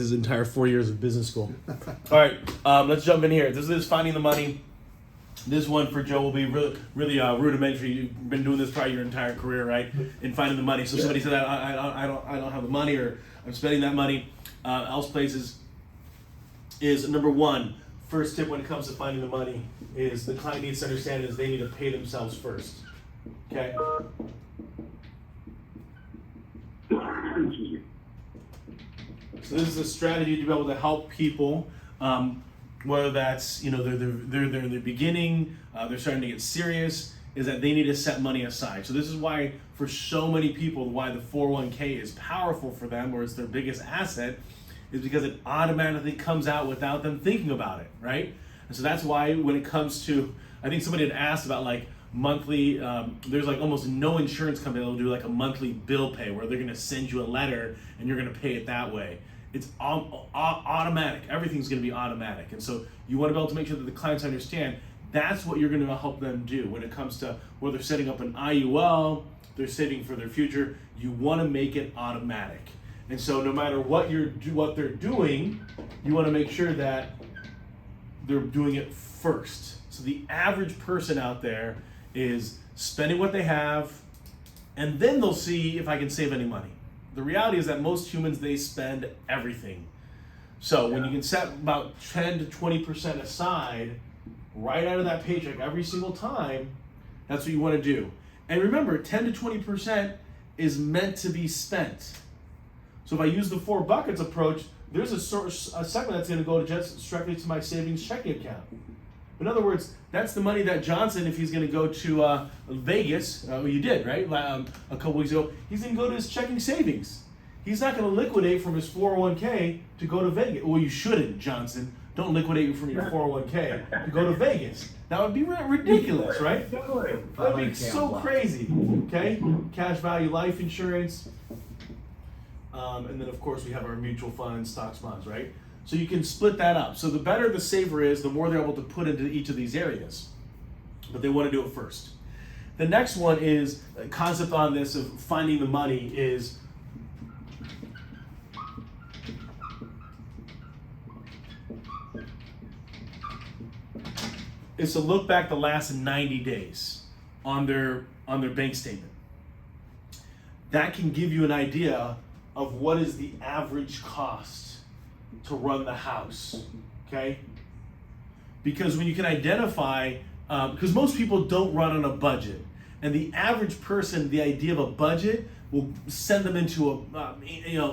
his entire 4 years of business school. All right, let's jump in here. This is finding the money. This one for Joe will be really rudimentary. You've been doing this probably your entire career, right? In finding the money. So somebody said, I don't have the money, or I'm spending that money else places. Is number one, first tip when it comes to finding the money is the client needs to understand is they need to pay themselves first. Okay. So this is a strategy to be able to help people, whether that's they're in the beginning, they're starting to get serious, is that they need to set money aside. So this is why for so many people, why the 401k is powerful for them, or it's their biggest asset, is because it automatically comes out without them thinking about it, right? And so that's why when it comes to, I think somebody had asked about like monthly, there's like almost no insurance company that will do like a monthly bill pay where they're gonna send you a letter and you're gonna pay it that way. It's automatic. Everything's going to be automatic. And so you want to be able to make sure that the clients understand that's what you're going to help them do when it comes to whether they're setting up an IUL, they're saving for their future. You want to make it automatic. And so no matter what they're doing, you want to make sure that they're doing it first. So the average person out there is spending what they have, and then they'll see if I can save any money. The reality is that most humans, they spend everything. So when you can set about 10 to 20% aside right out of that paycheck every single time, that's what you want to do. And remember, 10 to 20% is meant to be spent. So if I use the 4 buckets approach, there's a segment that's going to go just directly to my savings checking account. In other words, that's the money that Johnson, if he's going to go to Vegas, you did, right? A couple weeks ago, he's going to go to his checking savings. He's not going to liquidate from his 401k to go to Vegas. Well, you shouldn't, Johnson. Don't liquidate from your 401k to go to Vegas. That would be ridiculous, right? That would be so crazy, okay? Cash value life insurance. And then, of course, we have our mutual funds, stocks, bonds, right? So you can split that up. So the better the saver is, the more they're able to put into each of these areas. But they want to do it first. The next one is a concept on this of finding the money is to look back the last 90 days on their bank statement. That can give you an idea of what is the average cost to run the house, okay? Because when you can identify, because most people don't run on a budget, and the average person, the idea of a budget will send them into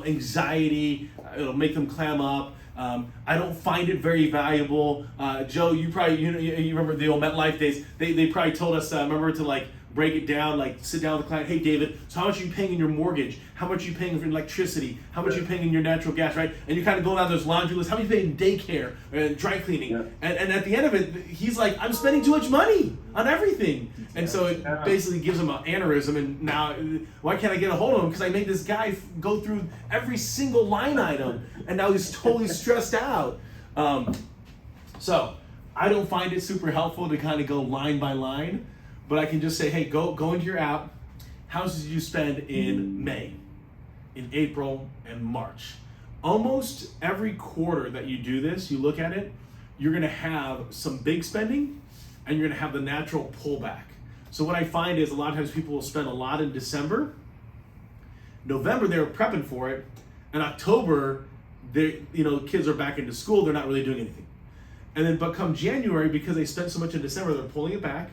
anxiety. It'll make them clam up. I don't find it very valuable. Joe, you probably you remember the old MetLife days. They probably told us remember to like break it down, like sit down with the client. Hey, David, so how much are you paying in your mortgage? How much are you paying for electricity? How much are you paying in your natural gas, right? And you kind of go down those laundry lists. How much are you paying in daycare and dry cleaning? Yeah. And at the end of it, he's like, I'm spending too much money on everything. And so it basically gives him an aneurysm. And now, why can't I get a hold of him? Because I made this guy go through every single line item. And now he's totally stressed out. So I don't find it super helpful to kind of go line by line. But I can just say, hey, go into your app. How much did you spend in May, in April, and March? Almost every quarter that you do this, you look at it, you're gonna have some big spending, and you're gonna have the natural pullback. So what I find is a lot of times people will spend a lot in December. November, they were prepping for it. And October, kids are back into school, they're not really doing anything. And then, but come January, because they spent so much in December, they're pulling it back.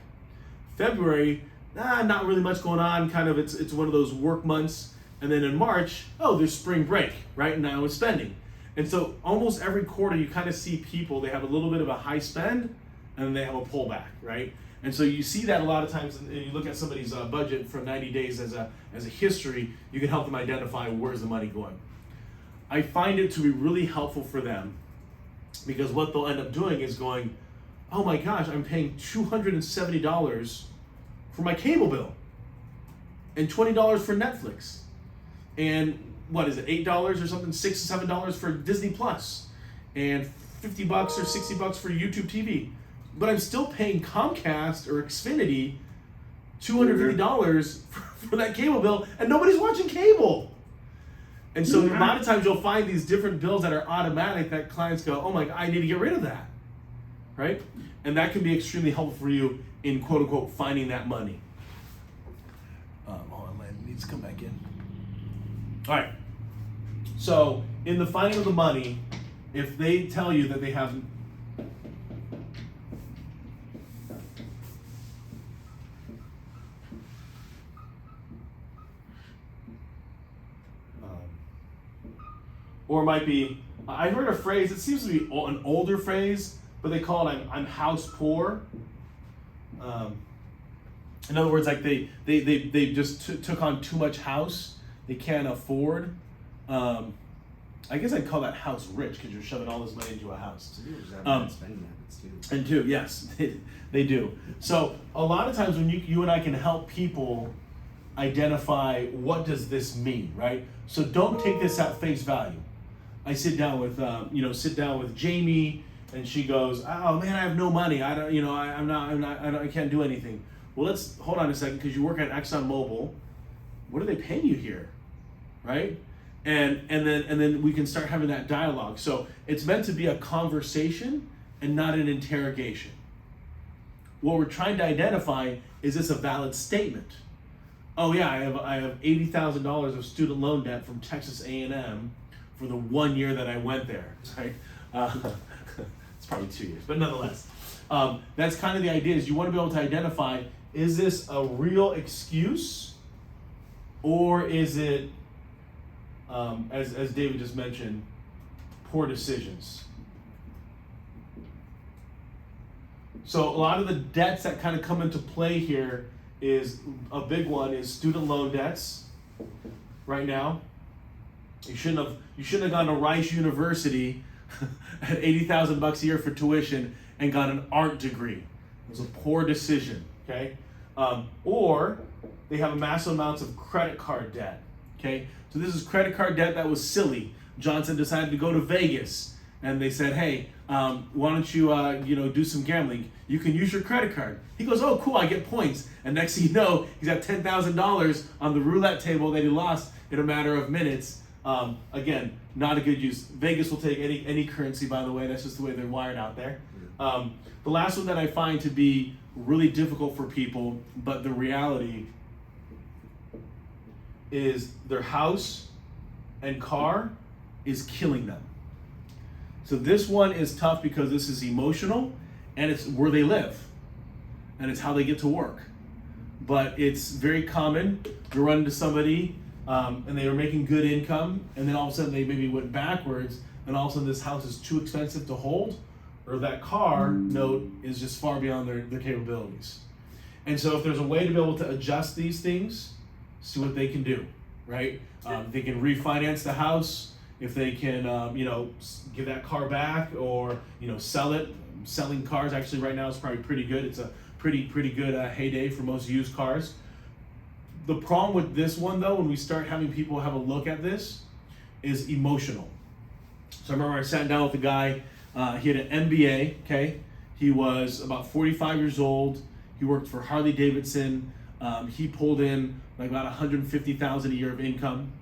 February, not really much going on. Kind of, it's one of those work months. And then in March, there's spring break, right? Now it's spending. And so almost every quarter, you kind of see people, they have a little bit of a high spend, and then they have a pullback, right? And so you see that a lot of times, and you look at somebody's budget for 90 days as a history, you can help them identify where's the money going. I find it to be really helpful for them because what they'll end up doing is going, oh my gosh, I'm paying $270 for my cable bill and $20 for Netflix. And what is it, $8 or something, $6 to $7 for Disney Plus and $50 or $60 for YouTube TV. But I'm still paying Comcast or Xfinity $250 for that cable bill, and nobody's watching cable. And so a lot of times you'll find these different bills that are automatic that clients go, oh my God, I need to get rid of that, right? And that can be extremely helpful for you in quote unquote finding that money. Hold on, man, it needs to come back in. All right. So in the finding of the money, if they tell you that they have or it might be, I heard a phrase, it seems to be an older phrase, but they call it I'm house poor. In other words, like they just took on too much house, they can't afford. I guess I'd call that house rich because you're shoving all this money into a house. So people just have bad spending habits too. And too, yes, they do. So a lot of times when you and I can help people identify what does this mean, right? So don't take this at face value. I sit down with Jamie, and she goes, "Oh man, I have no money. I don't, I can't do anything." Well, let's hold on a second because you work at ExxonMobil. What are they paying you here, right? And then we can start having that dialogue. So it's meant to be a conversation and not an interrogation. What we're trying to identify is this a valid statement? Oh yeah, I have $80,000 of student loan debt from Texas A&M for the 1 year that I went there, right? It's probably 2 years, but nonetheless, that's kind of the idea. Is you want to be able to identify: is this a real excuse, or is it, as David just mentioned, poor decisions? So a lot of the debts that kind of come into play here is a big one is student loan debts. Right now, you shouldn't have gone to Rice University at $80,000 a year for tuition and got an art degree. It was a poor decision. Okay, or they have massive amounts of credit card debt. Okay, so this is credit card debt that was silly. Johnson decided to go to Vegas, and they said, "Hey, why don't you do some gambling? You can use your credit card." He goes, "Oh, cool, I get points." And next thing you know, he's got $10,000 on the roulette table that he lost in a matter of minutes. Again, not a good use. Vegas will take any currency, by the way. That's just the way they're wired out there. The last one that I find to be really difficult for people, but the reality is their house and car is killing them. So this one is tough because this is emotional, and it's where they live, and it's how they get to work. But it's very common to run into somebody and they were making good income, and then all of a sudden they maybe went backwards, and all of a sudden this house is too expensive to hold, or that car note is just far beyond their capabilities. And so if there's a way to be able to adjust these things, see what they can do, right? They can refinance the house, if they can, give that car back, or sell it. Selling cars actually right now is probably pretty good. It's a pretty good heyday for most used cars. The problem with this one, though, when we start having people have a look at this, is emotional. So I remember I sat down with a guy. He had an MBA. Okay, he was about 45 years old. He worked for Harley Davidson. He pulled in like about $150,000 a year of income.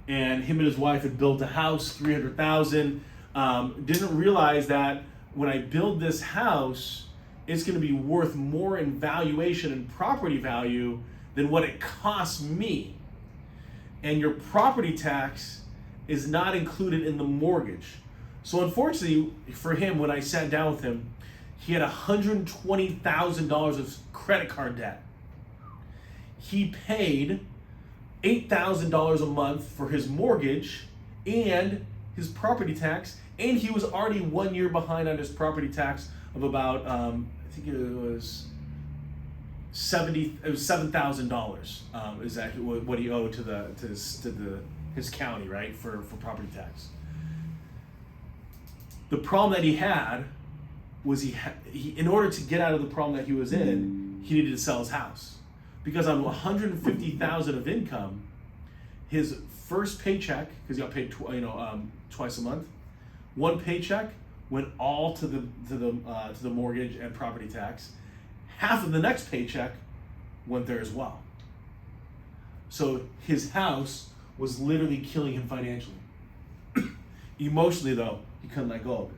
And him and his wife had built a house, $300,000. Didn't realize that when I build this house, it's going to be worth more in valuation and property value than what it costs me. And your property tax is not included in the mortgage. So unfortunately for him, when I sat down with him, he had $120,000 of credit card debt. He paid $8,000 a month for his mortgage and his property tax, and he was already 1 year behind on his property tax of about I think it was $7,000 exactly what he owed to his county, right, for property tax. The problem that he had was he in order to get out of the problem that he was in, he needed to sell his house. Because on $150,000 of income, his first paycheck, because he got paid twice a month, one paycheck went all to the mortgage and property tax. Half of the next paycheck went there as well. So his house was literally killing him financially. Emotionally, though, he couldn't let go of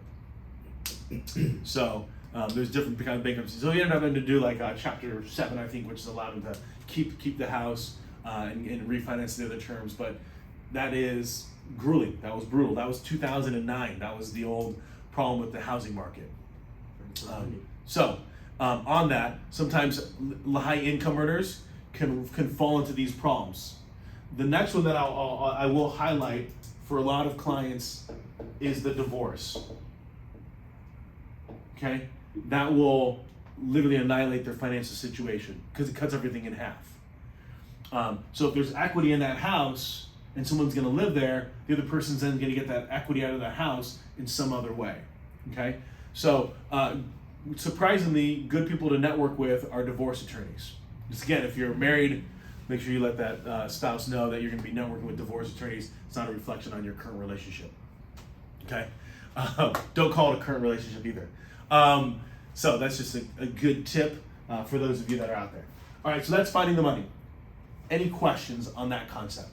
it. So there's different kind of bankruptcies. So he ended up having to do like Chapter 7, I think, which is allowed him to keep the house and refinance the other terms. But that is grueling. That was brutal. That was 2009. That was the old problem with the housing market. On that, sometimes high income earners can fall into these problems. The next one that I will highlight for a lot of clients is the divorce. Okay, that will literally annihilate their financial situation because it cuts everything in half. So if there's equity in that house and someone's going to live there, the other person's then going to get that equity out of that house in some other way. Okay, so surprisingly, good people to network with are divorce attorneys. Just again, if you're married, make sure you let that spouse know that you're going to be networking with divorce attorneys. It's not a reflection on your current relationship. Okay, don't call it a current relationship either. So that's just a good tip for those of you that are out there. All right, so that's finding the money. Any questions on that concept?